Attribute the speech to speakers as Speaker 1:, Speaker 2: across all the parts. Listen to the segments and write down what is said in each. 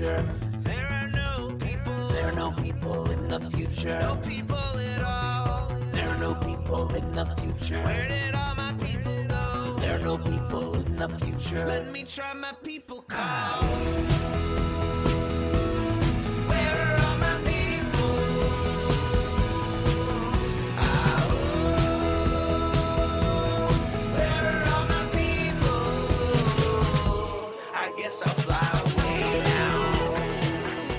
Speaker 1: future. There are no people in the future. No people at all. There are no people in the future. Where did all my people go? There are no people in the future. Let me try my people call. Where are all my people? Where are all my people? I guess I'll fly away now.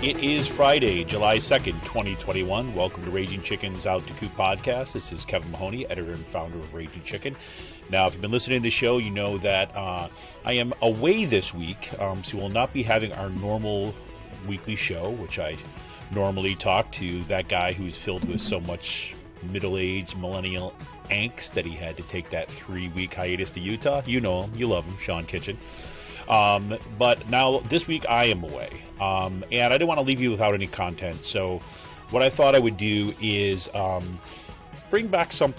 Speaker 2: It is Friday, July 2nd, 2021. Welcome to Raging Chicken's Out to Coop podcast. This is Kevin Mahoney, editor and founder of Raging Chicken. Now, if you've been listening to the show, you know that I am away this week, so we'll not be having our normal weekly show, which I normally talk to that guy who's filled with so much middle-aged millennial angst that he had to take that 3-week hiatus to Utah. You know him, you love him, Sean Kitchen. But now this week I am away, and I didn't want to leave you without any content. So what I thought I would do is bring back some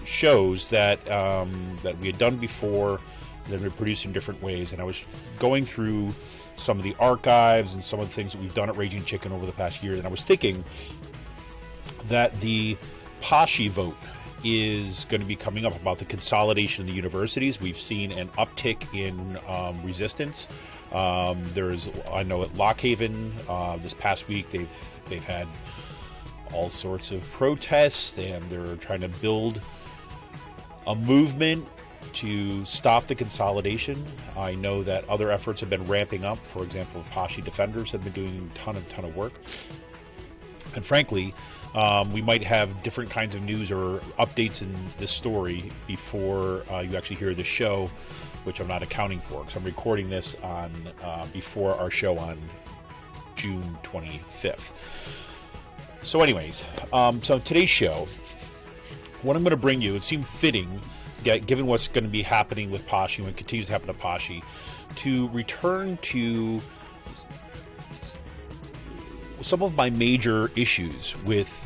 Speaker 2: shows that that we had done before that we produced in different ways. And I was going through some of the archives and some of the things that we've done at Raging Chicken over the past year, and I was thinking that the PASSHE vote is going to be coming up about the consolidation of the universities. We've seen an uptick in resistance. I know at Lock Haven this past week they've had all sorts of protests, and they're trying to build a movement to stop the consolidation. I know that other efforts have been ramping up. For example, PASSHE defenders have been doing a ton of work. And frankly, we might have different kinds of news or updates in this story before you actually hear the show, which I'm not accounting for because I'm recording this on before our show on June 25th. So anyways, so today's show, what I'm going to bring you, it seemed fitting, given what's going to be happening with PASSHE and continues to happen to PASSHE, to return to some of my major issues with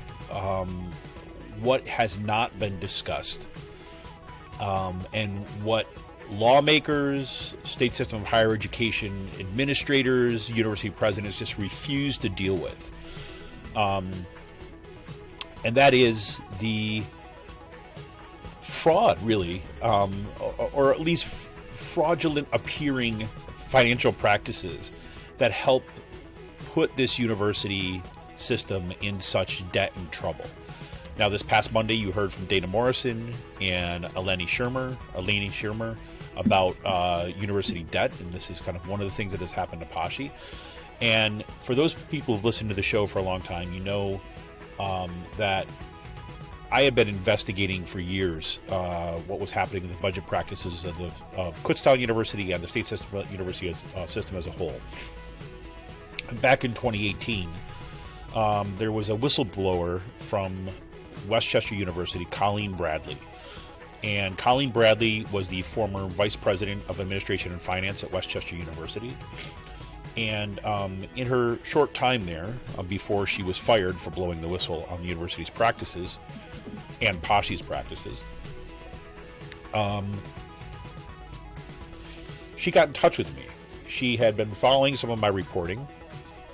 Speaker 2: what has not been discussed and what lawmakers, state system of higher education administrators, university presidents just refuse to deal with. And that is the fraud, really, or at least fraudulent appearing financial practices that help put this university system in such debt and trouble. Now, this past Monday, you heard from Dana Morrison and Eleni Schirmer about university debt, and this is kind of one of the things that has happened to PASSHE. And for those people who've listened to the show for a long time, you know that I have been investigating for years what was happening in the budget practices of Kutztown University and the state system university system as a whole. Back in 2018, there was a whistleblower from Westchester University, Colleen Bradley. And Colleen Bradley was the former vice president of administration and finance at Westchester University. And in her short time there, before she was fired for blowing the whistle on the university's practices and PASSHE's practices, she got in touch with me. She had been following some of my reporting,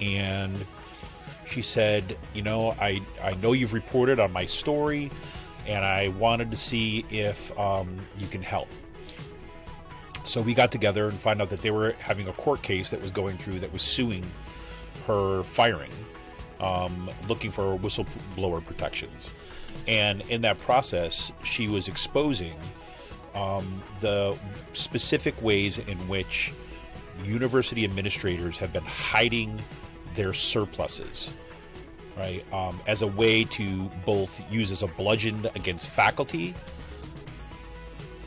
Speaker 2: and she said, I know you've reported on my story, and I wanted to see if you can help. So we got together and found out that they were having a court case that was going through that was suing her firing, looking for whistleblower protections. And in that process, she was exposing the specific ways in which university administrators have been hiding their surpluses, right, as a way to both use as a bludgeon against faculty,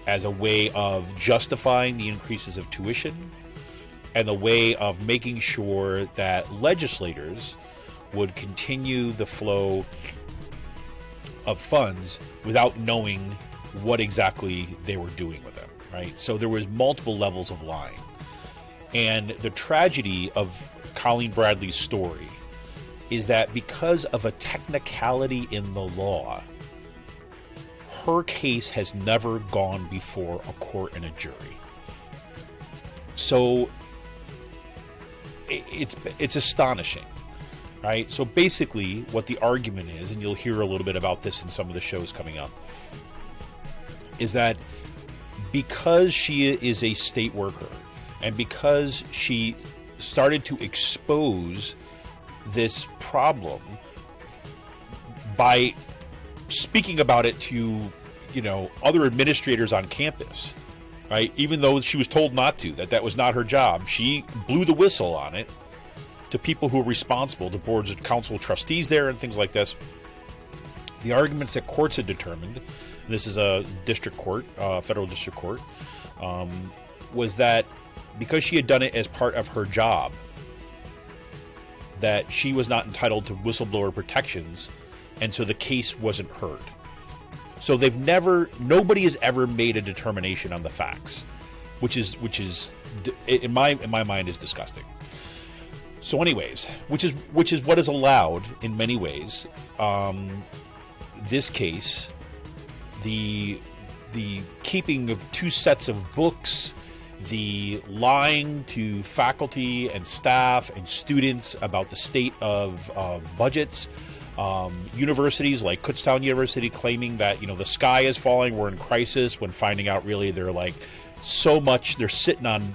Speaker 2: as a way of justifying the increases of tuition, and a way of making sure that legislators would continue the flow of funds without knowing what exactly they were doing with them, right? So there was multiple levels of lying. And the tragedy of Colleen Bradley's story is that because of a technicality in the law, her case has never gone before a court and a jury. So it's astonishing, right? So basically what the argument is, and you'll hear a little bit about this in some of the shows coming up, is that because she is a state worker and because she started to expose this problem by speaking about it to, other administrators on campus, right? Even though she was told not to, that was not her job, she blew the whistle on it to people who are responsible, the boards of council trustees there and things like this. The arguments that courts had determined, and this is a district court, federal district court, was that because she had done it as part of her job, that she was not entitled to whistleblower protections, and so the case wasn't heard. So nobody has ever made a determination on the facts, which is in my mind is disgusting. So anyways, which is what is allowed in many ways. This case, the keeping of two sets of books, the lying to faculty and staff and students about the state of budgets, universities like Kutztown University claiming that the sky is falling, we're in crisis, when finding out really they're like they're sitting on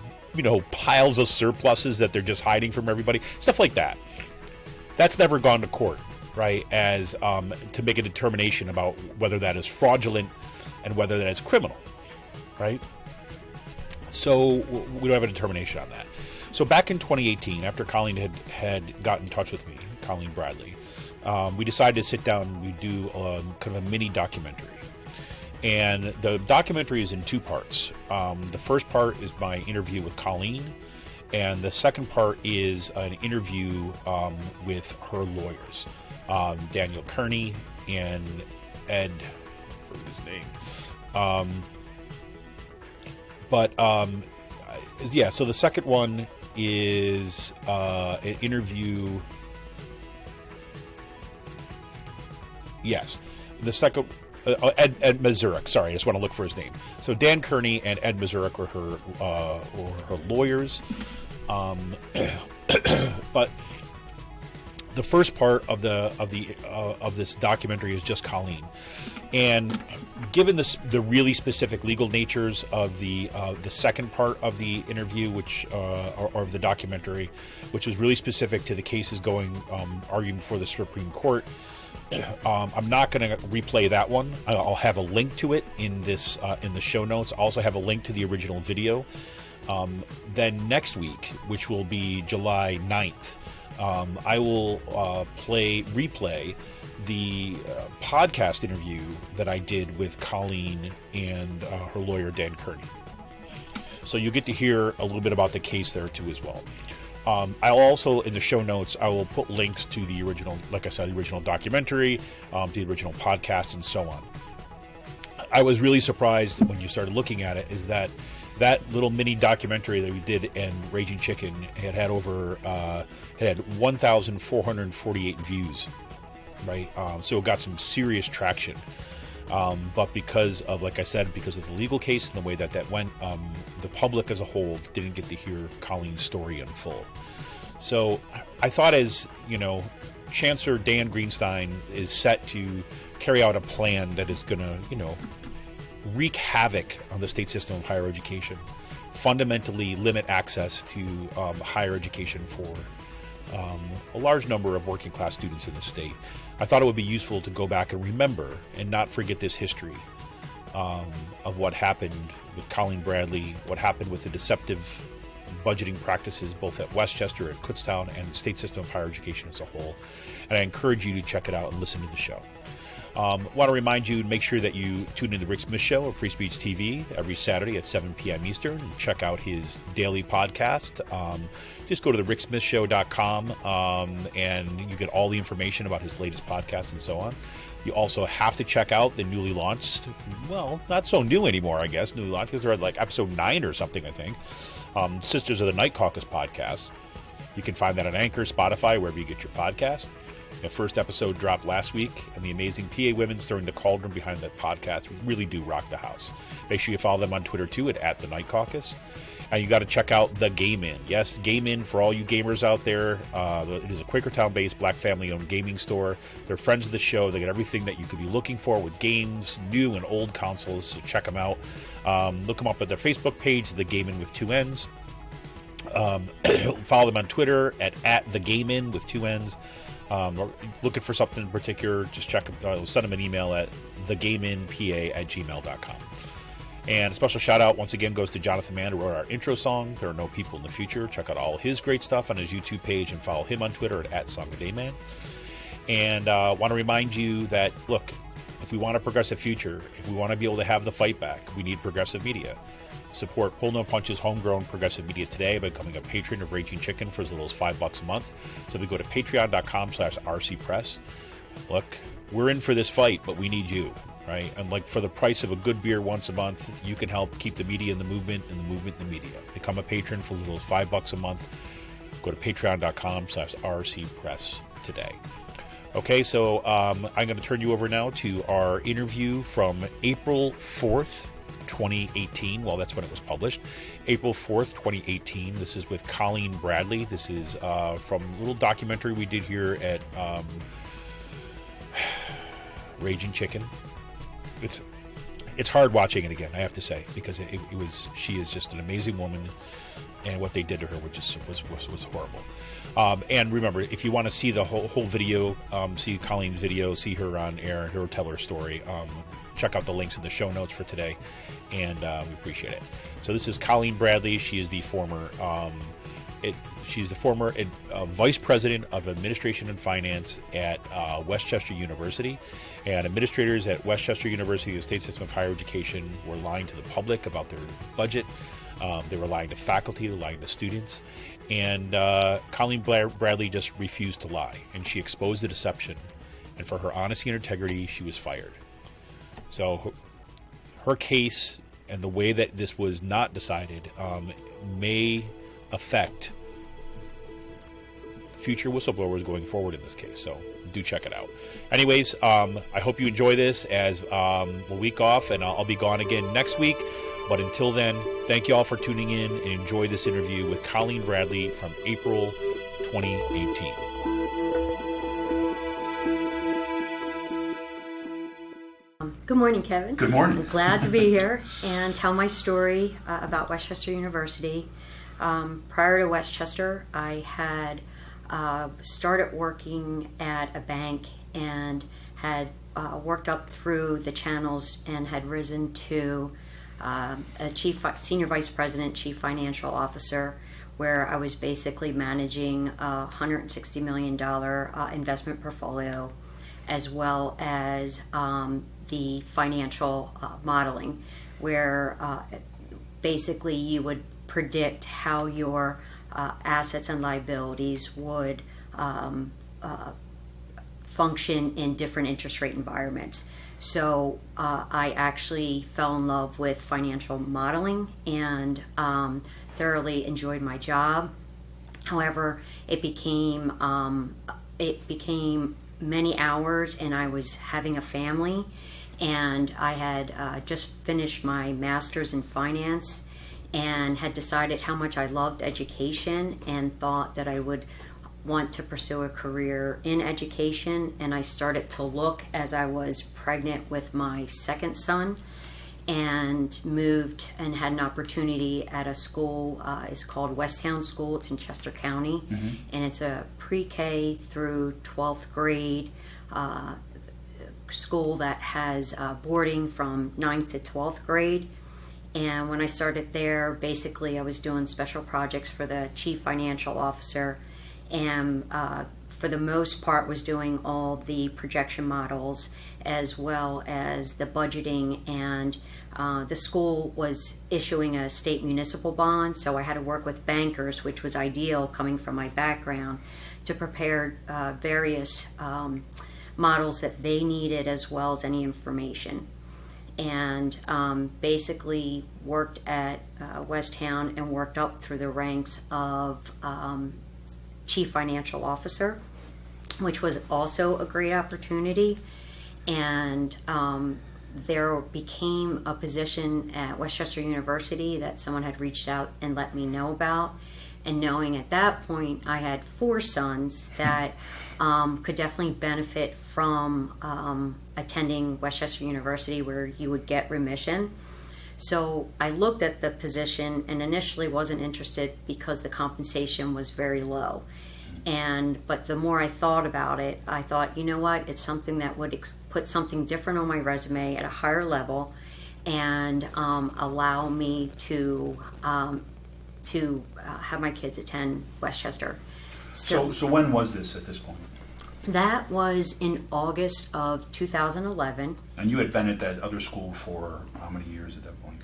Speaker 2: piles of surpluses that they're just hiding from everybody, stuff like that. That's never gone to court, right, as to make a determination about whether that is fraudulent and whether that is criminal, right? So we don't have a determination on that. So back in 2018, after Colleen had got in touch with me, Colleen Bradley, we decided to sit down and we do kind of a mini documentary. And the documentary is in two parts. The first part is my interview with Colleen, and the second part is an interview with her lawyers, Daniel Kearney and Ed, I forget his name. So the second one is an interview. Yes, the second. Ed Mazurek. Sorry, I just want to look for his name. So Dan Kearney and Ed Mazurek were her lawyers. But the first part of this documentary is just Colleen, and given the really specific legal natures of the second part of the interview, which or of the documentary, which was really specific to the cases arguing before the Supreme Court. I'm not going to replay that one. I'll have a link to it in the show notes. I'll also have a link to the original video. Then next week, which will be July 9th, I will replay the podcast interview that I did with Colleen and her lawyer, Dan Kearney. So you get to hear a little bit about the case there too as well. I'll also, in the show notes, I will put links to the original, like I said, the original documentary, the original podcast, and so on. I was really surprised when you started looking at it, is that little mini documentary that we did in Raging Chicken had 1,448 views, right? So it got some serious traction. But because of, like I said, because of the legal case and the way that went, the public as a whole didn't get to hear Colleen's story in full. So I thought, as Chancellor Dan Greenstein is set to carry out a plan that is going to, wreak havoc on the state system of higher education, fundamentally limit access to higher education for a large number of working class students in the state. I thought it would be useful to go back and remember and not forget this history of what happened with Colleen Bradley, what happened with the deceptive budgeting practices both at Westchester and Kutztown and the state system of higher education as a whole. And I encourage you to check it out and listen to the show. Want to remind you, make sure that you tune in to the Rick Smith Show of Free Speech TV every Saturday at 7 p.m. Eastern and check out his daily podcast. Just go to the ricksmithshow.com and you get all the information about his latest podcast and so on. You also have to check out the newly launched, well, not so new anymore, I guess, newly launched because they're at like episode 9 or something, I think, Sisters of the Night Caucus podcast. You can find that on Anchor, Spotify, wherever you get your podcast. The first episode dropped last week, and the amazing PA women stirring the cauldron behind that podcast really do rock the house. Make sure you follow them on Twitter, too, at The Night Caucus. And you got to check out The Game In. Yes, Game In for all you gamers out there. It is a Quakertown-based black family-owned gaming store. They're friends of the show. They got everything that you could be looking for with games, new and old consoles, so check them out. Look them up at their Facebook page, The Game In with 2 N's. Follow them on Twitter at The Game In with 2 N's. Or looking for something in particular, just send them an email at thegameinpa@gmail.com. And a special shout out once again goes to Jonathan Mann, who wrote our intro song, There Are No People in the Future. Check out all his great stuff on his YouTube page and follow him on Twitter at SongOfDayMan. And want to remind you that, look, if we want a progressive future, if we want to be able to have the fight back, we need progressive media. Support Pull No Punch's homegrown progressive media today by becoming a patron of Raging Chicken for as little as $5 a month. So we go to patreon.com/rcpress. Look, we're in for this fight, but we need you, right? And like for the price of a good beer once a month, you can help keep the media in the movement and the movement in the media. Become a patron for as little as $5 a month. Go to patreon.com/rcpress today. Okay, so I'm going to turn you over now to our interview from April 4th, 2018. Well, that's when it was published. April 4th, 2018. This is with Colleen Bradley. This is from a little documentary we did here at Raging Chicken. It's hard watching it again, I have to say, because she is just an amazing woman, and what they did to her was horrible. And remember, if you want to see the whole video, see Colleen's video, see her on air, her tell her story, check out the links in the show notes for today, and we appreciate it. So this is Colleen Bradley. She is the former vice president of administration and finance at Westchester University. And administrators at Westchester University, the state system of higher education, were lying to the public about their budget. They were lying to faculty, they were lying to students. And Colleen Bradley just refused to lie, and she exposed the deception. And for her honesty and integrity, she was fired. So her case and the way that this was not decided may affect future whistleblowers going forward in this case. So do check it out. Anyways, I hope you enjoy this as a week off, and I'll be gone again next week. But until then, thank you all for tuning in, and enjoy this interview with Colleen Bradley from April 2018.
Speaker 3: Good morning, Kevin.
Speaker 4: Good morning.
Speaker 3: I'm glad to be here and tell my story about Westchester University. Prior to Westchester, I had started working at a bank and had worked up through the channels and had risen to a senior vice president, chief financial officer, where I was basically managing a $160 million investment portfolio, as well as the financial modeling, where basically you would predict how your assets and liabilities would function in different interest rate environments. So I actually fell in love with financial modeling and thoroughly enjoyed my job. However, it became many hours, and I was having a family, and I had just finished my master's in finance and had decided how much I loved education and thought that I would want to pursue a career in education. And I started to look as I was pregnant with my second son, and moved and had an opportunity at a school. It's called Westtown School. It's in Chester County, and it's a pre-K through 12th grade school that has boarding from 9th to 12th grade. And when I started there, basically I was doing special projects for the chief financial officer, and for the most part was doing all the projection models as well as the budgeting, and the school was issuing a state municipal bond, so I had to work with bankers, which was ideal coming from my background, to prepare various models that they needed as well as any information. And basically worked at Westtown and worked up through the ranks of chief financial officer, which was also a great opportunity. And there became a position at Westchester University that someone had reached out and let me know about. And knowing at that point I had 4 sons that could definitely benefit from attending Westchester University, where you would get remission. So I looked at the position and initially wasn't interested because the compensation was very low. But the more I thought about it, I thought, you know what, it's something that would put something different on my resume at a higher level and allow me to have my kids attend Westchester.
Speaker 4: So when was this at this point?
Speaker 3: That was in August of 2011.
Speaker 4: And you had been at that other school for how many years at that point?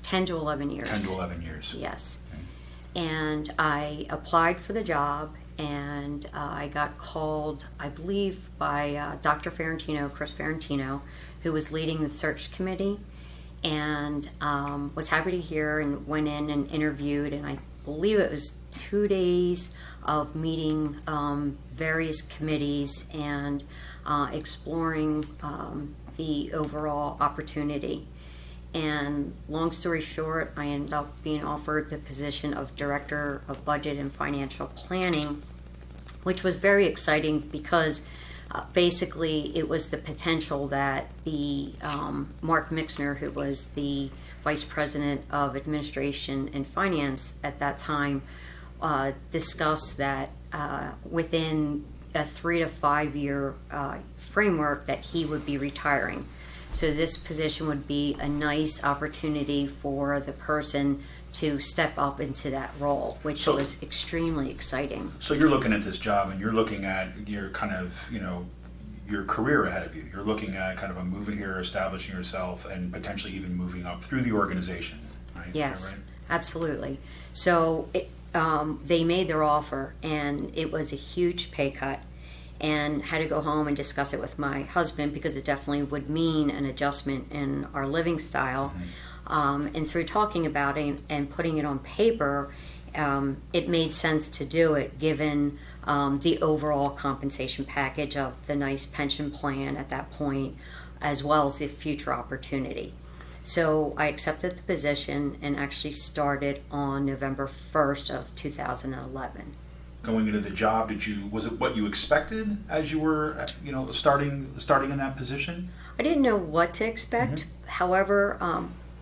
Speaker 3: 10 to 11 years.
Speaker 4: 10 to 11 years.
Speaker 3: Yes.
Speaker 4: Okay.
Speaker 3: And I applied for the job, and I got called, I believe, by Dr. Ferentino, Chris Ferentino, who was leading the search committee, and was happy to hear and went in and interviewed, and I believe it was 2 days of meeting various committees and exploring the overall opportunity. And long story short, I ended up being offered the position of Director of Budget and Financial Planning, which was very exciting because basically it was the potential that the Mark Mixner, who was the Vice President of Administration and Finance at that time, discussed that within a 3 to 5 year framework that he would be retiring. So this position would be a nice opportunity for the person to step up into that role, which was extremely exciting.
Speaker 4: So you're looking at this job and you're looking at your kind of, your career ahead of you. You're looking at kind of a moving here, establishing yourself, and potentially even moving up through the organization, right?
Speaker 3: Yes,
Speaker 4: Is that right?
Speaker 3: absolutely. So they made their offer, and it was a huge pay cut, and had to go home and discuss it with my husband because it definitely would mean an adjustment in our living style. And through talking about it and putting it on paper, it made sense to do it given the overall compensation package of the nice pension plan at that point, as well as the future opportunity. So I accepted the position and actually started on November 1st of 2011.
Speaker 4: Going into the job, was it what you expected as you were, starting in that position?
Speaker 3: I didn't know what to expect. However,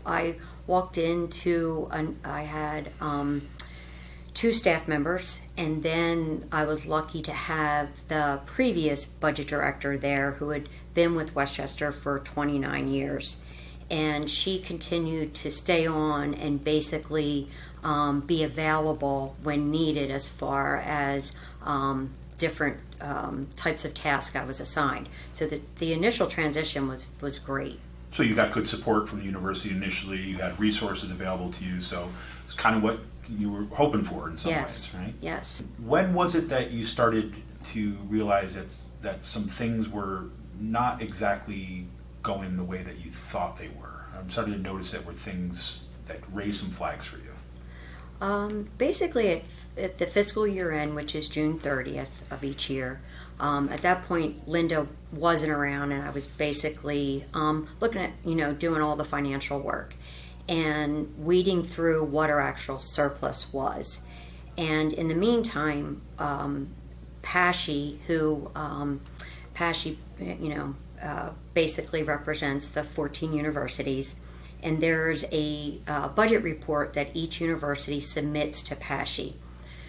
Speaker 3: I walked into, I had 2 staff members, and then I was lucky to have the previous budget director there who had been with Westchester for 29 years. And she continued to stay on and basically be available when needed as far as different types of tasks I was assigned. So the initial transition was great.
Speaker 4: So you got good support from the university initially, you had resources available to you, so it's kind of what you were hoping for in some ways, right?
Speaker 3: Yes.
Speaker 4: When was it that you started to realize that some things were not exactly going the way that you thought they were? I'm starting to notice that were things that raised some flags for you.
Speaker 3: Basically, at the fiscal year end, which is June 30th of each year, at that point, Linda wasn't around, and I was basically looking at, doing all the financial work and weeding through what our actual surplus was. And in the meantime, PASSHE, who PASSHE, basically represents the 14 universities, and there's a budget report that each university submits to PASSHE.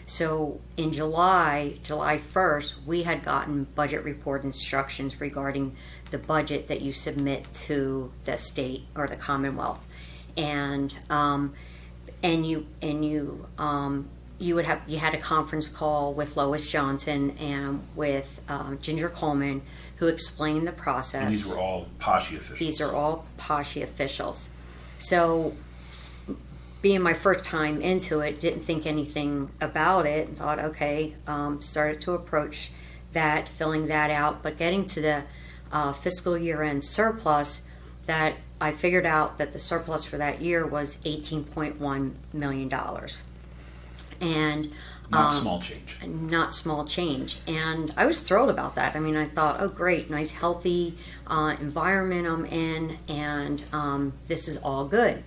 Speaker 3: So in July 1st, we had gotten budget report instructions regarding the budget that you submit to the state or the Commonwealth, and you had a conference call with Lois Johnson and with Ginger Coleman, who explained the process.
Speaker 4: And these were all PASSHE officials.
Speaker 3: These are all PASSHE officials. So, being my first time into it, didn't think anything about it, and thought, okay, started to approach that, filling that out, but getting to the fiscal year end surplus, that I figured out that the surplus for that year was $18.1 million. And
Speaker 4: Not small change.
Speaker 3: not small change. And I was thrilled about that. I mean, I thought, oh, great, nice, healthy environment I'm in, and this is all good.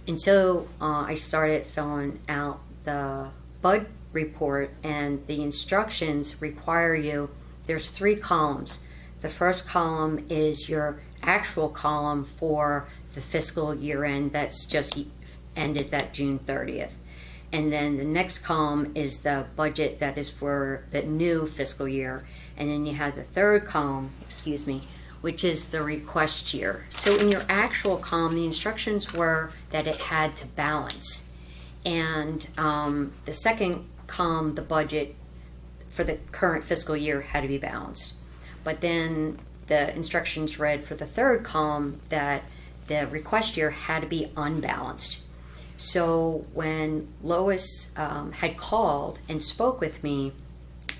Speaker 3: Until I started filling out the BUD report, and the instructions require you, there's 3 columns. The first column is your actual column for the fiscal year end that's just ended that June 30th. And then the next column is the budget that is for the new fiscal year. And then you have the third column, which is the request year. So in your actual column, the instructions were that it had to balance. And the second column, the budget for the current fiscal year, had to be balanced. But then the instructions read for the third column that the request year had to be unbalanced. So when Lois had called and spoke with me,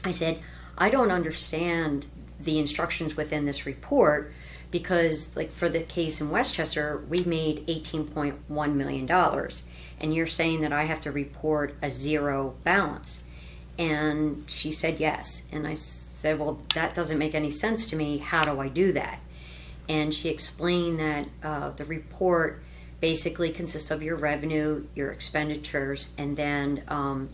Speaker 3: I said, I don't understand the instructions within this report, because like for the case in Westchester, we made $18.1 million, and you're saying that I have to report a 0 balance. And she said yes. And I said, well, that doesn't make any sense to me. How do I do that? And she explained that the report basically consists of your revenue, your expenditures, and then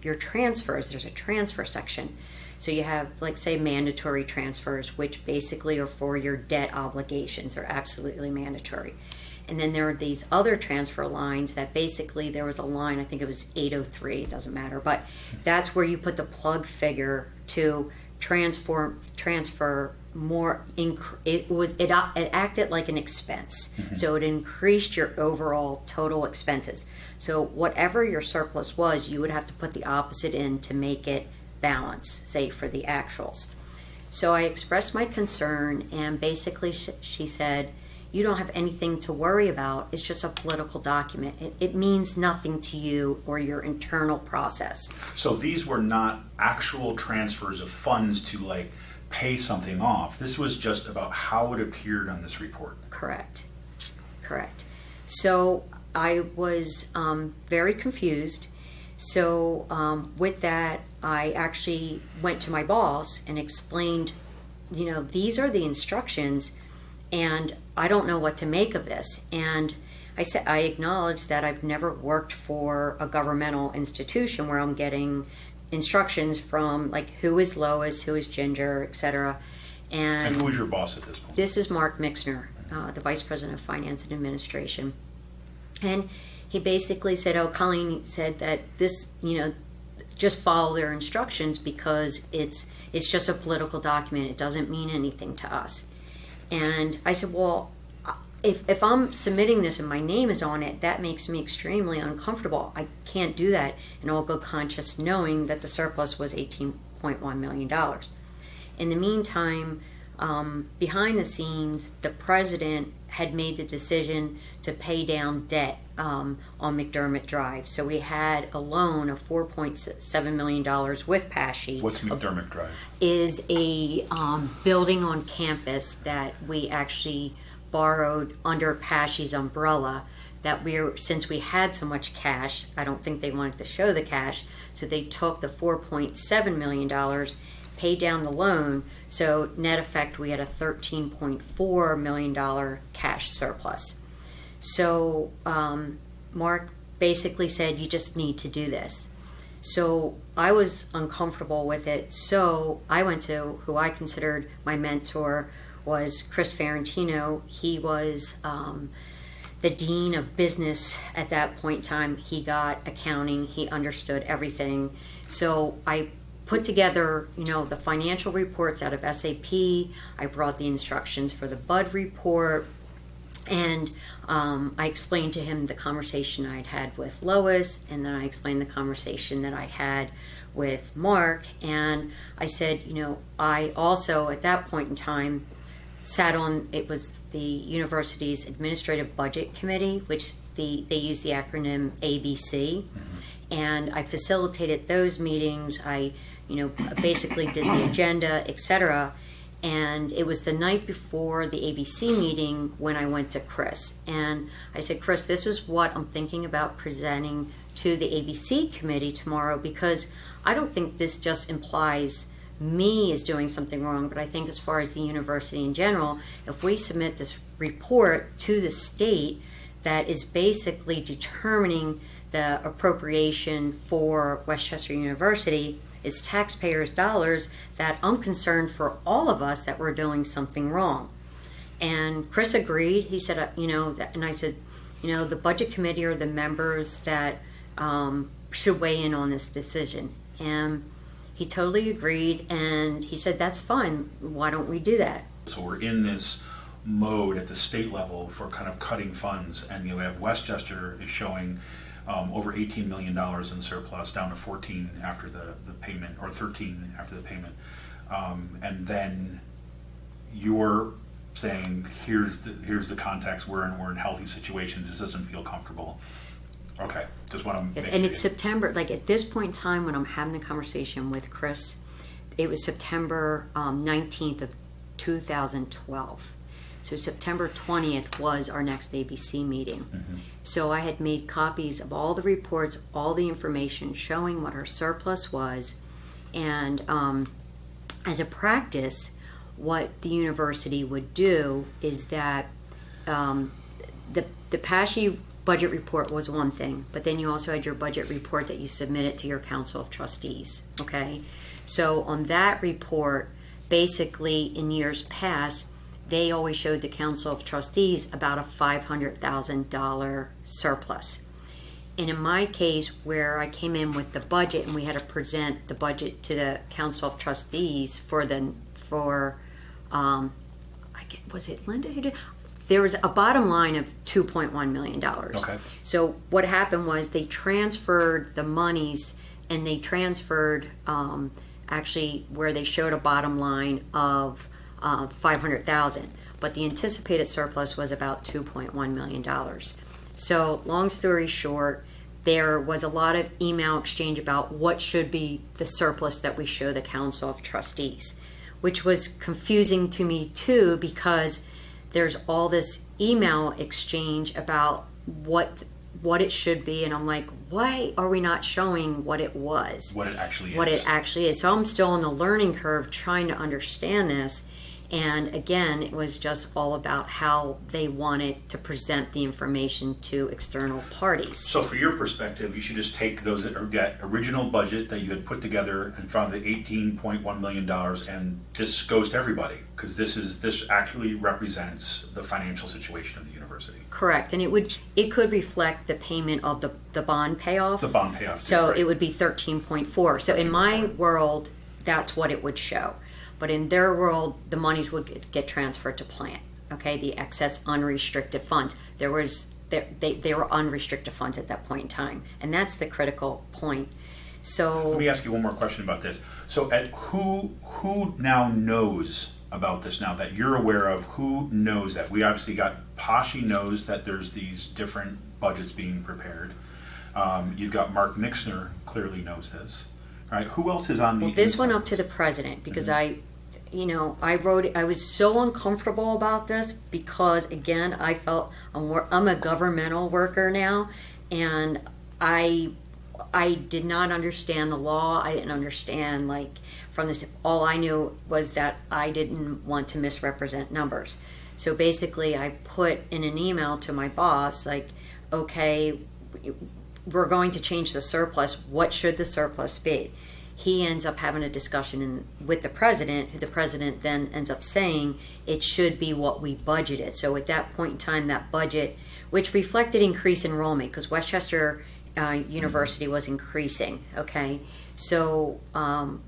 Speaker 3: your transfers. There's a transfer section. So you have, like, say, mandatory transfers, which basically are for your debt obligations, are absolutely mandatory. And then there are these other transfer lines that basically, there was a line, I think it was 803, it doesn't matter, but that's where you put the plug figure to transfer more. It acted like an expense. Mm-hmm. So it increased your overall total expenses. So whatever your surplus was, you would have to put the opposite in to make it balance, say for the actuals. So I expressed my concern, and basically she said, you don't have anything to worry about. It's just a political document. It means nothing to you or your internal process.
Speaker 4: So these were not actual transfers of funds to, like, pay something off. This was just about how it appeared on this report.
Speaker 3: Correct. So I was very confused. So with that, I actually went to my boss and explained, these are the instructions, and I don't know what to make of this. And I said, I acknowledge that I've never worked for a governmental institution where I'm getting instructions from, like, who is Lois, who is Ginger, etc.
Speaker 4: And who is your boss at this point?
Speaker 3: This is Mark Mixner, the Vice President of Finance and Administration. And he basically said, Colleen said that this, just follow their instructions, because it's just a political document. It doesn't mean anything to us. And I said, well, if I'm submitting this and my name is on it, that makes me extremely uncomfortable. I can't do that in all good conscience, knowing that the surplus was $18.1 million. In the meantime, behind the scenes, the president had made the decision to pay down debt on McDermott Drive. So we had a loan of $4.7 million with PASSHE.
Speaker 4: What's McDermott Drive?
Speaker 3: Is a building on campus that we actually borrowed under PASSHE's umbrella, that since we had so much cash, I don't think they wanted to show the cash, so they took the $4.7 million, paid down the loan, so net effect we had a $13.4 million cash surplus. So Mark basically said, you just need to do this. So I was uncomfortable with it, so I went to who I considered my mentor, was Chris Ferrantino. He was the dean of business at that point in time. He got accounting, he understood everything. So I put together, the financial reports out of SAP. I brought the instructions for the BUD report, and I explained to him the conversation I'd had with Lois, and then I explained the conversation that I had with Mark. And I said, I also, at that point in time, sat on, it was the university's administrative budget committee, which they use the acronym ABC. Mm-hmm. And I facilitated those meetings. I basically did the agenda, etc. And it was the night before the ABC meeting when I went to Chris. And I said, Chris, this is what I'm thinking about presenting to the ABC committee tomorrow, because I don't think this just implies me as doing something wrong, but I think as far as the university in general, if we submit this report to the state that is basically determining the appropriation for Westchester University, it's taxpayers' dollars, that I'm concerned for all of us that we're doing something wrong. And Chris agreed. He said, and I said, the budget committee are the members that should weigh in on this decision. And he totally agreed, and he said, that's fine. Why don't we do that?
Speaker 4: So we're in this mode at the state level for kind of cutting funds, and you have Westchester is showing over $18 million in surplus, down to 14 after the payment, or 13 after the payment. And then you're saying, here's the context, we're in healthy situations, this doesn't feel comfortable. Okay, just want to
Speaker 3: Yes, and it's September, like at this point in time when I'm having the conversation with Chris, it was September 19th of 2012. So September 20th was our next ABC meeting.
Speaker 4: Mm-hmm.
Speaker 3: So I had made copies of all the reports, all the information showing what our surplus was. And as a practice, what the university would do is that the PASSHE budget report was one thing, but then you also had your budget report that you submitted to your Council of Trustees, okay? So on that report, basically in years past, they always showed the Council of Trustees about a $500,000 surplus. And in my case, where I came in with the budget and we had to present the budget to the Council of Trustees was it Linda who did? There was a bottom line of $2.1 million.
Speaker 4: Okay.
Speaker 3: So what happened was they transferred the monies, and they transferred actually where they showed a bottom line of $500,000, but the anticipated surplus was about $2.1 million. So long story short, there was a lot of email exchange about what should be the surplus that we show the Council of Trustees, which was confusing to me too, because there's all this email exchange about what it should be, and I'm like, why are we not showing what it was?
Speaker 4: What it actually is.
Speaker 3: What it actually is. So I'm still on the learning curve trying to understand this. And again, it was just all about how they wanted to present the information to external parties.
Speaker 4: So for your perspective, you should just take that original budget that you had put together and found the $18.1 million, and this goes to everybody, because this accurately represents the financial situation of the university.
Speaker 3: Correct, and it could reflect the payment of the bond payoff.
Speaker 4: The bond payoff.
Speaker 3: So
Speaker 4: right.
Speaker 3: It would be 13.4. So in my world, that's what it would show. But in their world, the monies would get transferred to plant. Okay, the excess unrestricted funds. They were unrestricted funds at that point in time, and that's the critical point. So
Speaker 4: let me ask you one more question about this. So who now knows about this now that you're aware of? Who knows that? We obviously got PASSHE knows that there's these different budgets being prepared. You've got Mark Nixner clearly knows this. All right, who else is on the?
Speaker 3: Well, this went up to the president because I wrote it. I was so uncomfortable about this because, again, I felt I'm a governmental worker now, and I did not understand the law. I didn't understand, from this. All I knew was that I didn't want to misrepresent numbers. So basically, I put in an email to my boss, okay, we're going to change the surplus. What should the surplus be? He ends up having a discussion with the president, who the president then ends up saying it should be what we budgeted. So at that point in time, that budget, which reflected increased enrollment, because Westchester University was increasing, okay? So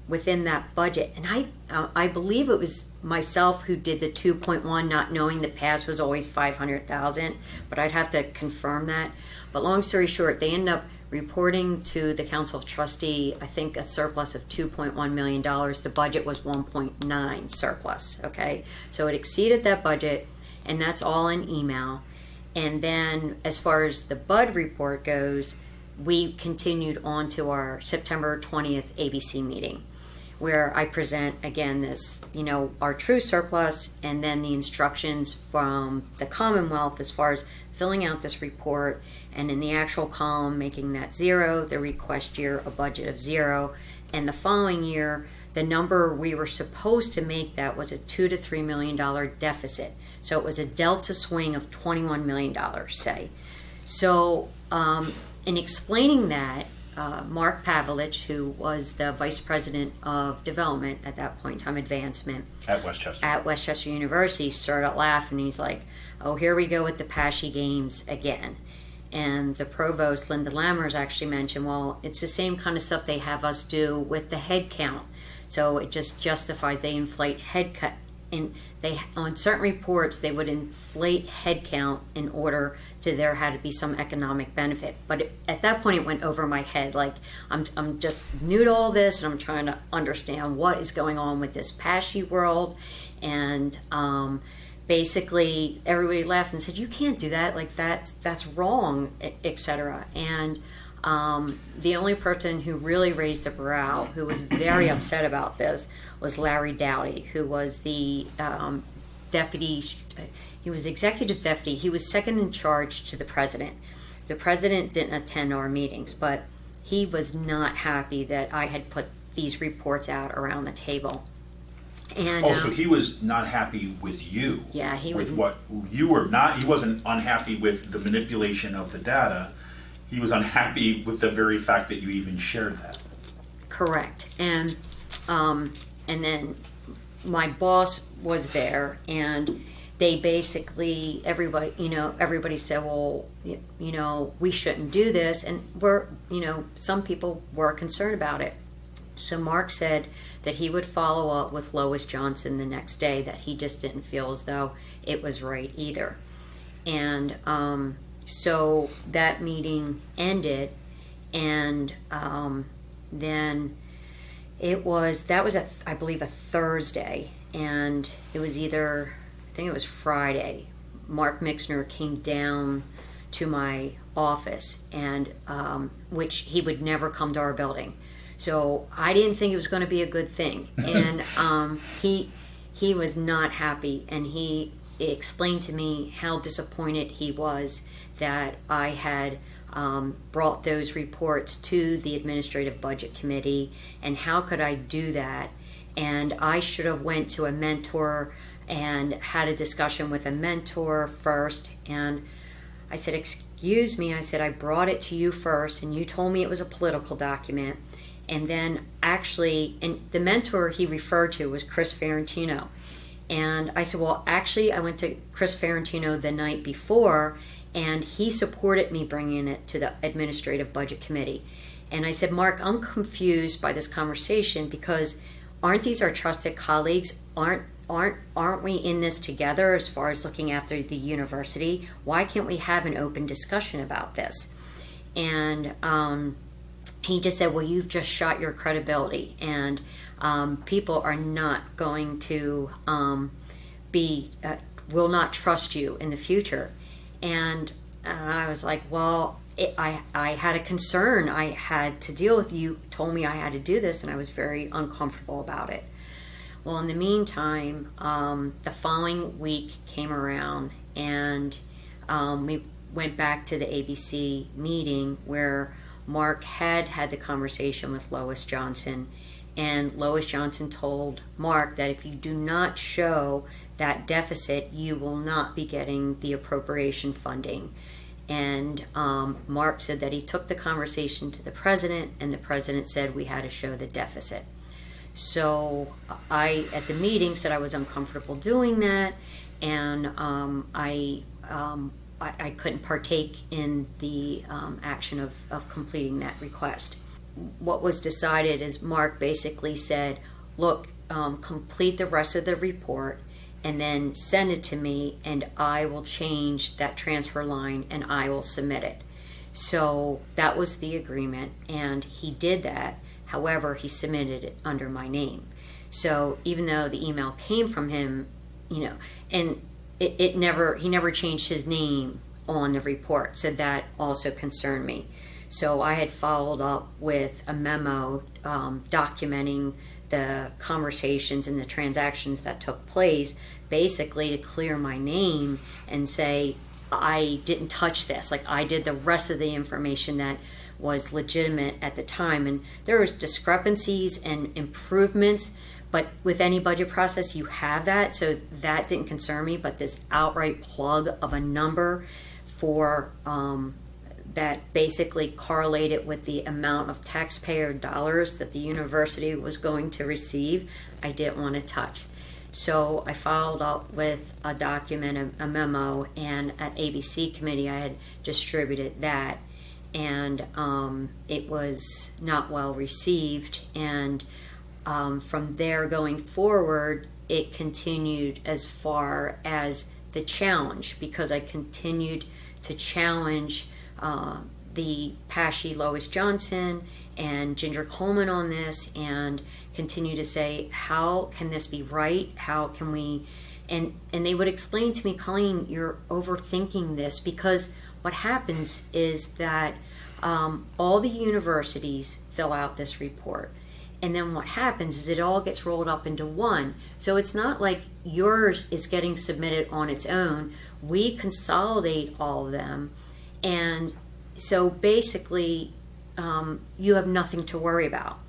Speaker 3: within that budget, and I believe it was myself who did the 2.1, not knowing that PASS was always 500,000, but I'd have to confirm that. But long story short, they end up reporting to the Council of Trustee, I think, a surplus of $2.1 million. The budget was 1.9 surplus, okay? So it exceeded that budget, and that's all in email. And then as far as the BUD report goes, we continued on to our September 20th ABC meeting, where I present again this, our true surplus, and then the instructions from the Commonwealth as far as filling out this report, and in the actual column making that 0, the request year a budget of 0, and the following year the number we were supposed to make that was a $2 to $3 million deficit. So it was a delta swing of $21 million, say. So in explaining that, Mark Pavlich, who was the Vice President of Development at that point in time, advancement,
Speaker 4: At Westchester.
Speaker 3: at Westchester University, started laughing. He's like, oh, here we go with the PASSHE games again. And the provost, Linda Lammers, actually mentioned, well, it's the same kind of stuff they have us do with the head count. So it just justifies, they inflate head count. And they, on certain reports, they would inflate head count in order to there had to be some economic benefit. But at that point, it went over my head. Like, I'm just new to all this, and I'm trying to understand what is going on with this PASSHE world. And basically, everybody laughed and said, "You can't do that. Like, that's wrong," etc. And the only person who really raised a brow, who was very upset about this, was Larry Dowdy, who was the deputy. He was executive deputy. He was second in charge to the president. The president didn't attend our meetings, but he was not happy that I had put these reports out around the table. And
Speaker 4: so he was not happy with you.
Speaker 3: Yeah, he
Speaker 4: with
Speaker 3: was.
Speaker 4: What you were not. He wasn't unhappy with the manipulation of the data. He was unhappy with the very fact that you even shared that.
Speaker 3: Correct. And then my boss was there, and they basically, everybody said, well, we shouldn't do this, and some people were concerned about it. So Mark said that he would follow up with Lois Johnson the next day, that he just didn't feel as though it was right either. And so that meeting ended, and then that was I believe a Thursday, and it was I think it was Friday. Mark Mixner came down to my office, and which he would never come to our building. So I didn't think it was going to be a good thing, and he was not happy, and he explained to me how disappointed he was that I had brought those reports to the Administrative Budget Committee, and how could I do that? And I should have went to a mentor and had a discussion with a mentor first. And I said, excuse me, I said, I brought it to you first, and you told me it was a political document. And then actually, and the mentor he referred to was Chris Ferrantino. And I said, well, actually, I went to Chris Ferrantino the night before, and he supported me bringing it to the Administrative Budget Committee. And I said, Mark, I'm confused by this conversation, because aren't these our trusted colleagues? Aren't we in this together as far as looking after the university? Why can't we have an open discussion about this? And he just said, well, you've just shot your credibility, and people are not going to will not trust you in the future. And I was like, well, I had a concern I had to deal with. You told me I had to do this, and I was very uncomfortable about it. Well, in the meantime, the following week came around, and we went back to the ABC meeting where Mark had the conversation with Lois Johnson, and Lois Johnson told Mark that if you do not show that deficit, you will not be getting the appropriation funding. And Mark said that he took the conversation to the president, and the president said we had to show the deficit. So I, at the meeting, said I was uncomfortable doing that, and I couldn't partake in the action of completing that request. What was decided is Mark basically said, look, complete the rest of the report and then send it to me, and I will change that transfer line and I will submit it. So that was the agreement, and he did that. However, he submitted it under my name. So even though the email came from him, and he never changed his name on the report, so that also concerned me. So I had followed up with a memo documenting the conversations and the transactions that took place, basically to clear my name and say, I didn't touch this. Like, I did the rest of the information that was legitimate at the time. And there was discrepancies and improvements, but with any budget process, you have that. So that didn't concern me, but this outright plug of a number for that basically correlated with the amount of taxpayer dollars that the university was going to receive, I didn't want to touch. So I followed up with a document, a memo, and at ABC committee I had distributed that, and it was not well received. And from there going forward, it continued as far as the challenge, because I continued to challenge the PASSHE Lois Johnson and Ginger Coleman on this, and continue to say, how can this be right? How can we, and they would explain to me, Colleen, you're overthinking this, because what happens is that all the universities fill out this report, and then what happens is it all gets rolled up into one. So it's not like yours is getting submitted on its own. We consolidate all of them, and so basically you have nothing to worry about.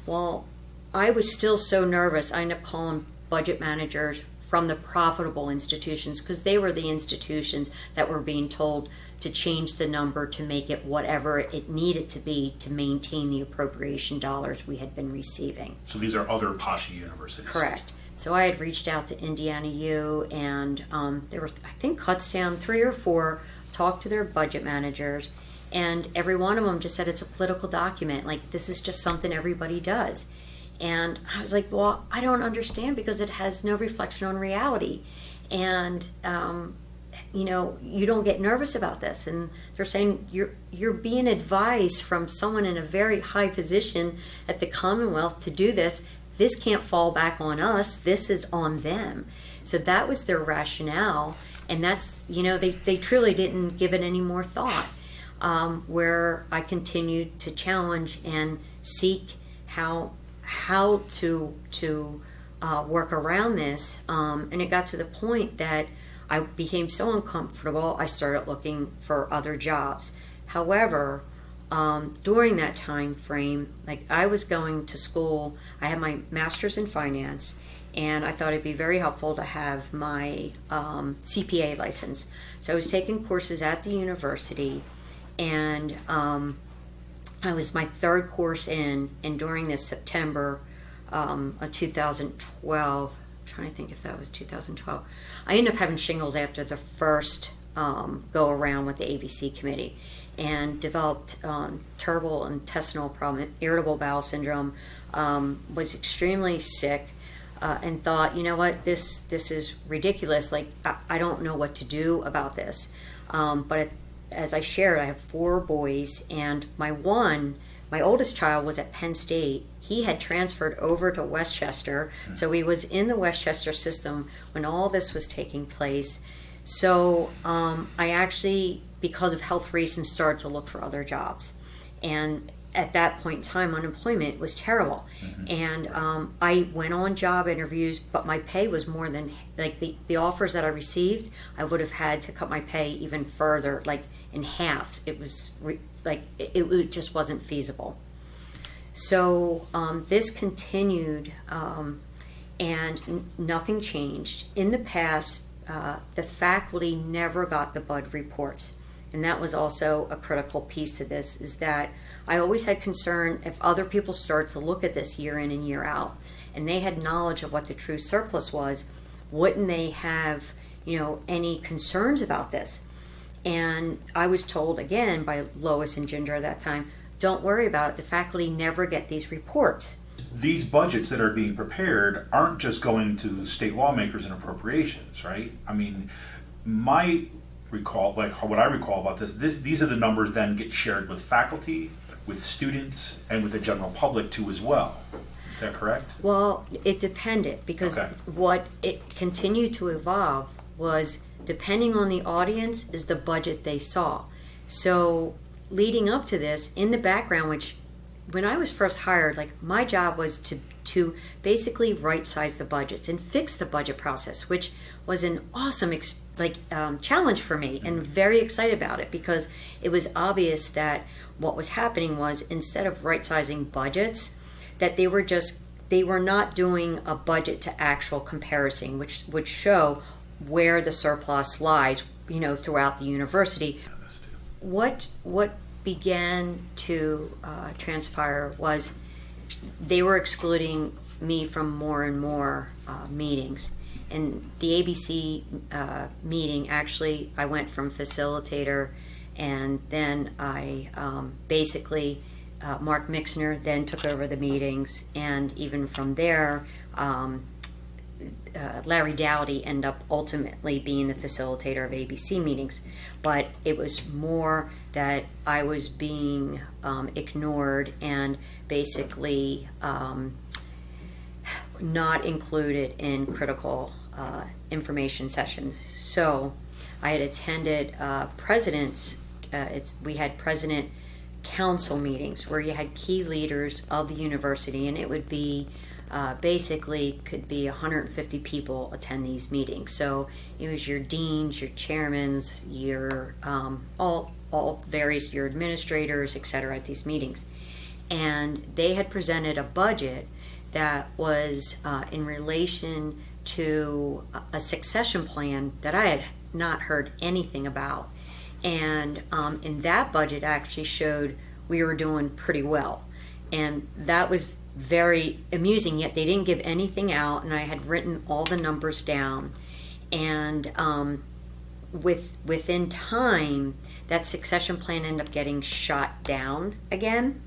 Speaker 3: Well, I was still so nervous, I ended up calling budget managers from the profitable institutions, because they were the institutions that were being told to change the number to make it whatever it needed to be to maintain the appropriation dollars we had been receiving.
Speaker 4: So these are other PASSHE universities?
Speaker 3: Correct. So I had reached out to Indiana U, and there were, I think, cuts down 3 or 4, talked to their budget managers, and every one of them just said it's a political document. Like, this is just something everybody does. And I was like, well, I don't understand, because it has no reflection on reality. And, you know, you don't get nervous about this. And they're saying you're being advised from someone in a very high position at the Commonwealth to do this. This can't fall back on us. This is on them. So that was their rationale. And that's, you know, they truly didn't give it any more thought. Where I continued to challenge and seek how to work around this, and it got to the point that I became so uncomfortable I started looking for other jobs. However, during that time frame, like, I was going to school, I had my master's in finance, and I thought it'd be very helpful to have my CPA license. So I was taking courses at the university, and I was my 3rd course in, and during this September of 2012, I'm trying to think if that was 2012, I ended up having shingles after the first go around with the ABC committee, and developed terrible intestinal problem, irritable bowel syndrome, was extremely sick, and thought, you know what, this is ridiculous. Like, I don't know what to do about this. But as I shared, I have 4 boys, and my oldest child was at Penn State. He had transferred over to Westchester, so he was in the Westchester system when all this was taking place. So I actually, because of health reasons, started to look for other jobs. And at that point in time, unemployment was terrible. Mm-hmm. And I went on job interviews, but my pay was more than, like, the offers that I received, I would have had to cut my pay even further, like in half. It was it just wasn't feasible. So this continued, and nothing changed. In the past, the faculty never got the BUD reports. And that was also a critical piece to this, is that I always had concern if other people started to look at this year in and year out, and they had knowledge of what the true surplus was, wouldn't they have, you know, any concerns about this? And I was told again by Lois and Ginger at that time, don't worry about it, the faculty never get these reports.
Speaker 4: These budgets that are being prepared aren't just going to state lawmakers and appropriations, right? I mean, what I recall about these are the numbers then get shared with faculty, with students, and with the general public too as well. Is that correct?
Speaker 3: Well, it depended, because what it continued to evolve was, depending on the audience, is the budget they saw. So leading up to this, in the background, which when I was first hired, like my job was to basically right size the budgets and fix the budget process, which was an awesome challenge for me, and very excited about it, because it was obvious that what was happening was, instead of right sizing budgets, that they were not doing a budget to actual comparison, which would show where the surplus lies, throughout the university. What began to transpire was they were excluding me from more and more meetings. And the ABC meeting, actually, I went from facilitator, and then I basically, Mark Mixner then took over the meetings, and even from there, Larry Dowdy ended up ultimately being the facilitator of ABC meetings. But it was more that I was being ignored and basically not included in critical information sessions. So I had attended we had president council meetings where you had key leaders of the university, and it would be basically could be 150 people attend these meetings. So it was your deans, your chairmans, your all various, your administrators, etc. at these meetings. And they had presented a budget that was in relation to a succession plan that I had not heard anything about. And in that budget actually showed we were doing pretty well. And that was very amusing, yet they didn't give anything out, and I had written all the numbers down. And within time, that succession plan ended up getting shot down again.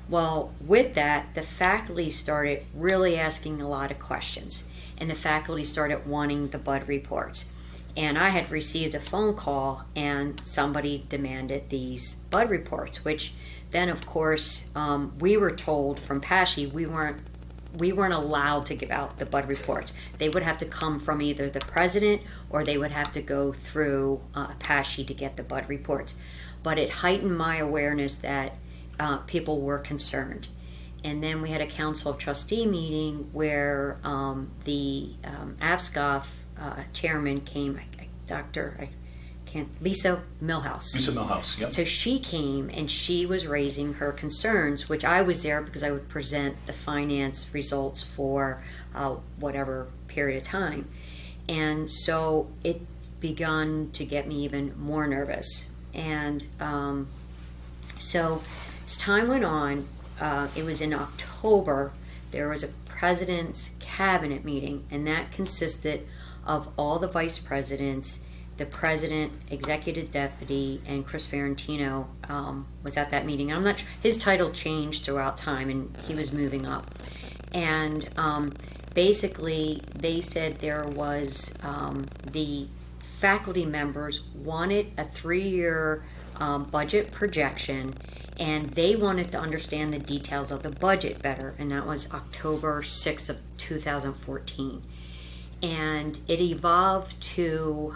Speaker 3: Well, with that, the faculty started really asking a lot of questions, and the faculty started wanting the BUD reports. And I had received a phone call, and somebody demanded these BUD reports, which then, of course, we were told from PASSHE we weren't allowed to give out the BUD reports. They would have to come from either the president, or they would have to go through PASSHE to get the BUD reports. But it heightened my awareness that people were concerned. And then we had a Council of Trustee meeting where the AFSCOF chairman came, Lisa Milhouse.
Speaker 4: Lisa Milhouse, yep.
Speaker 3: So she came, and she was raising her concerns, which I was there because I would present the finance results for whatever period of time. And so it begun to get me even more nervous. And so as time went on, it was in October, there was a president's cabinet meeting, and that consisted of all the vice presidents, the president, executive deputy, and Chris Ferrantino was at that meeting. I'm not sure, his title changed throughout time, and he was moving up. And basically, they said there was the faculty members wanted a 3-year budget projection, and they wanted to understand the details of the budget better, and that was October 6th of 2014. And it evolved to,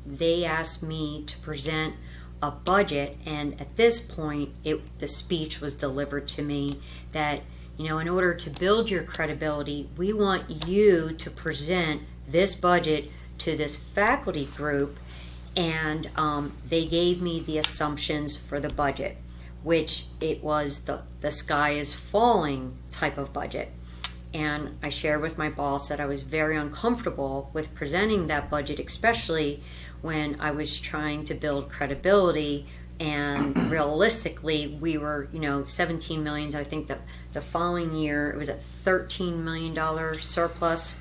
Speaker 3: they asked me to present a budget, and at this point, the speech was delivered to me that, in order to build your credibility, we want you to present this budget to this faculty group, and they gave me the assumptions for the budget, which it was the sky is falling type of budget. And I shared with my boss that I was very uncomfortable with presenting that budget, especially when I was trying to build credibility. And realistically, we were, $17 million. I think the following year it was a $13 million surplus.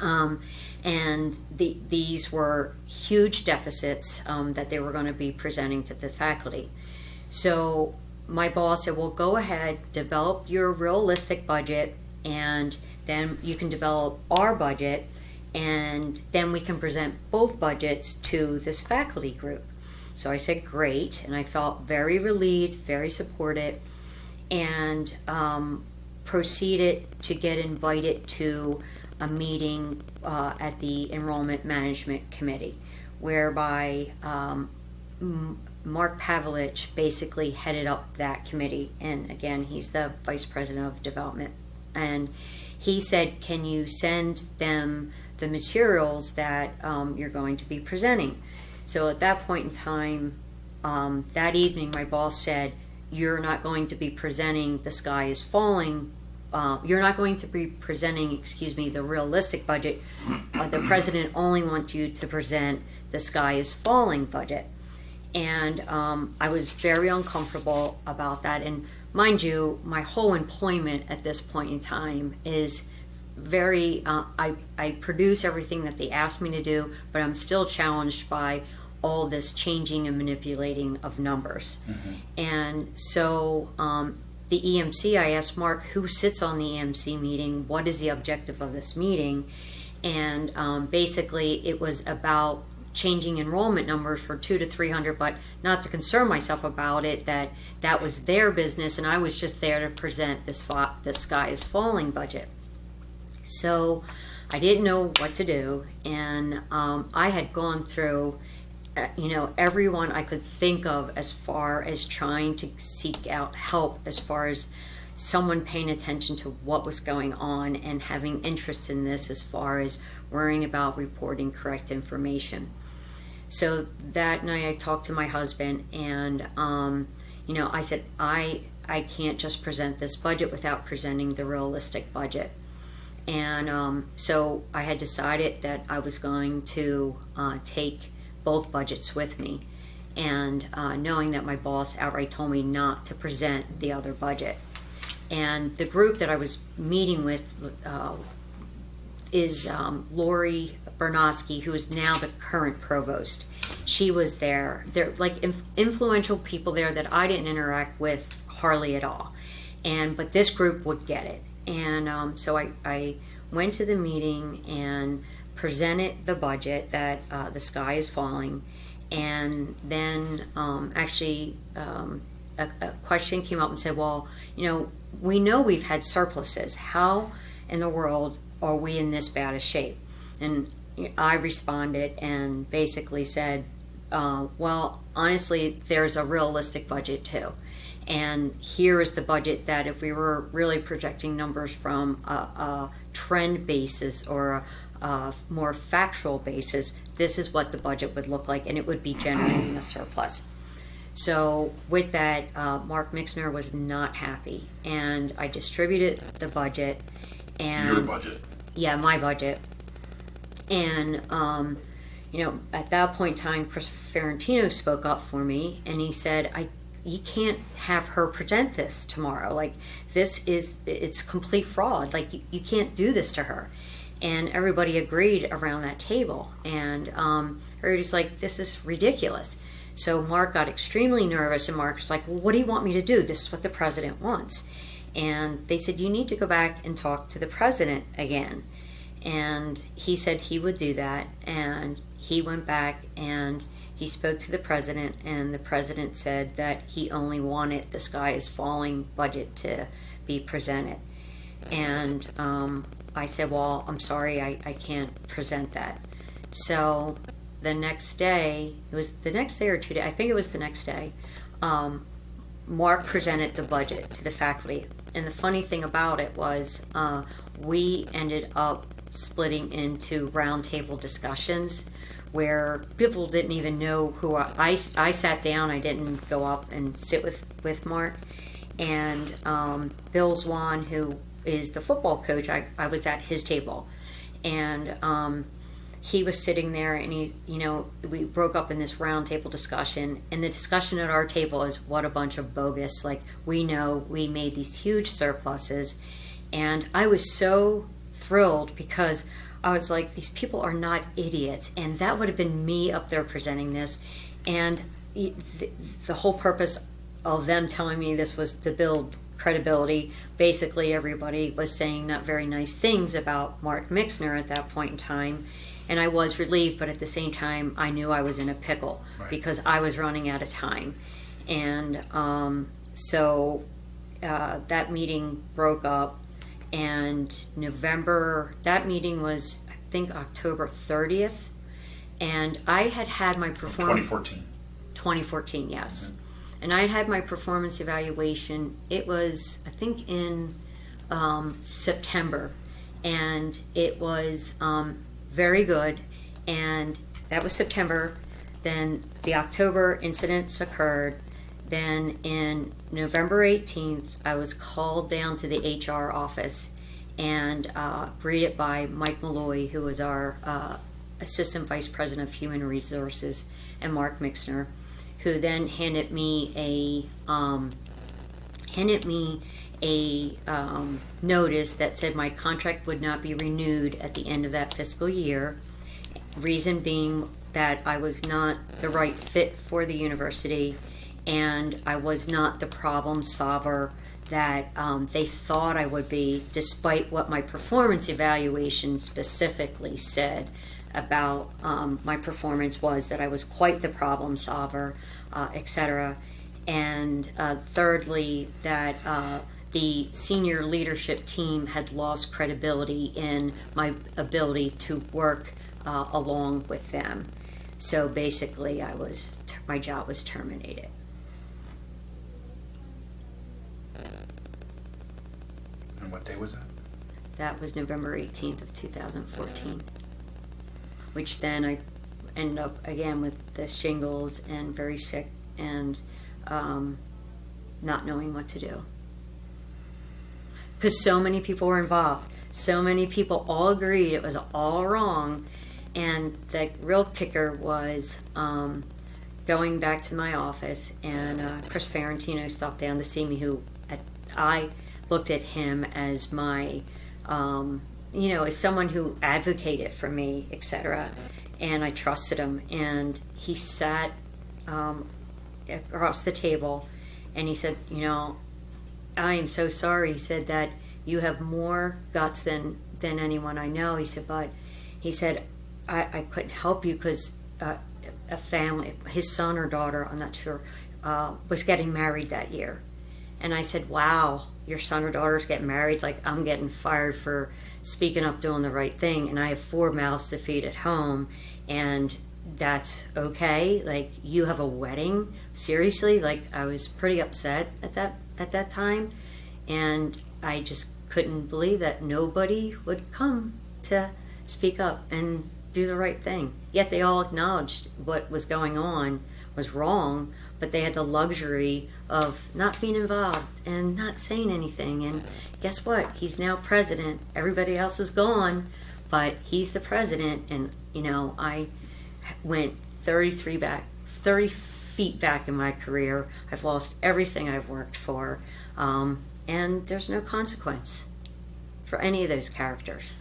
Speaker 3: And these were huge deficits that they were going to be presenting to the faculty. So my boss said, well, go ahead, develop your realistic budget, and then you can develop our budget, and then we can present both budgets to this faculty group. So I said, great, and I felt very relieved, very supported, and proceeded to get invited to a meeting at the Enrollment Management Committee, whereby Mark Pavlich basically headed up that committee, and again, he's the vice president of development. And he said, "Can you send them the materials that you're going to be presenting?" So at that point in time, that evening, my boss said, "You're not going to be presenting The Sky is Falling. You're not going to be presenting, the realistic budget. The president only wants you to present The Sky is Falling budget." And I was very uncomfortable about that. And mind you, my whole employment at this point in time is very, I produce everything that they ask me to do, but I'm still challenged by all this changing and manipulating of numbers. And so the EMC, I asked Mark, who sits on the EMC meeting? What is the objective of this meeting? And basically it was about changing enrollment numbers for 200 to 300, but not to concern myself about it, that was their business, and I was just there to present this The Sky is Falling budget. So I didn't know what to do, and I had gone through everyone I could think of as far as trying to seek out help, as far as someone paying attention to what was going on and having interest in this, as far as worrying about reporting correct information. So that night I talked to my husband, and I said, I can't just present this budget without presenting the realistic budget. And so I had decided that I was going to take both budgets with me, and knowing that my boss outright told me not to present the other budget. And the group that I was meeting with is Lori Bernosky, who is now the current provost. She was there. They're like influential people there that I didn't interact with hardly at all. But this group would get it. And so I went to the meeting and presented the budget that The Sky is Falling. And then a question came up and said, well, we know we've had surpluses. How in the world are we in this bad a shape? And I responded and basically said, well, honestly, there's a realistic budget too. And here is the budget that if we were really projecting numbers from a trend basis or a more factual basis, this is what the budget would look like, and it would be generating a surplus. So with that, Mark Mixner was not happy, and I distributed the budget. And
Speaker 4: your budget?
Speaker 3: Yeah, my budget. And at that point in time, Chris Ferrantino spoke up for me, and he said, you can't have her present this tomorrow. Like, it's complete fraud. Like, you can't do this to her. And everybody agreed around that table. And everybody's like, this is ridiculous. So Mark got extremely nervous, and Mark was like, well, what do you want me to do? This is what the president wants. And they said, you need to go back and talk to the president again. And he said he would do that. And he went back and he spoke to the president, and the president said that he only wanted The Sky is Falling budget to be presented. And I said, well, I'm sorry, I can't present that. So the next day, it was the next day or 2 days, I think it was the next day, Mark presented the budget to the faculty. And the funny thing about it was we ended up splitting into roundtable discussions where people didn't even know who I sat down. I didn't go up and sit with Mark. And Bill Zwan, who is the football coach, I was at his table. And he was sitting there, and we broke up in this roundtable discussion. And the discussion at our table is, what a bunch of bogus. Like, we know we made these huge surpluses. And I was so thrilled because I was like, these people are not idiots. And that would have been me up there presenting this. And the whole purpose of them telling me this was to build credibility. Basically, everybody was saying not very nice things about Mark Mixner at that point in time. And I was relieved, but at the same time, I knew I was in a pickle, right, because I was running out of time. And so that meeting broke up. And that meeting was, I think, October 30th. And I had my performance.
Speaker 4: 2014.
Speaker 3: 2014, yes. And I had my performance evaluation. It was, I think, in September, and it was very good. And that was September. Then the October incidents occurred. Then in November 18th, I was called down to the HR office and greeted by Mike Malloy, who was our Assistant Vice President of Human Resources, and Mark Mixner, who then handed me a notice that said my contract would not be renewed at the end of that fiscal year. Reason being that I was not the right fit for the university, and I was not the problem solver that they thought I would be, despite what my performance evaluation specifically said about my performance was that I was quite the problem solver, etc. And thirdly, that the senior leadership team had lost credibility in my ability to work along with them. So basically, my job was terminated.
Speaker 4: And what day was that?
Speaker 3: That was November 18th of 2014, which then I ended up again with the shingles and very sick and not knowing what to do. Because so many people were involved. So many people all agreed it was all wrong. And the real kicker was going back to my office, and Chris Ferrantino stopped down to see me, I looked at him as my, as someone who advocated for me, etc. And I trusted him. And he sat across the table, and he said, I am so sorry. He said that you have more guts than anyone I know. He said, but he said, I couldn't help you because a family, his son or daughter, I'm not sure, was getting married that year. And I said, wow, your son or daughter's getting married? Like, I'm getting fired for speaking up, doing the right thing, and I have 4 mouths to feed at home, and that's okay? Like, you have a wedding? Seriously? Like, I was pretty upset at that time, and I just couldn't believe that nobody would come to speak up and do the right thing. Yet they all acknowledged what was going on was wrong, but they had the luxury of not being involved and not saying anything. And guess what? He's now president. Everybody else is gone, but he's the president. And, I went 30 feet back in my career. I've lost everything I've worked for. And there's no consequence for any of those characters.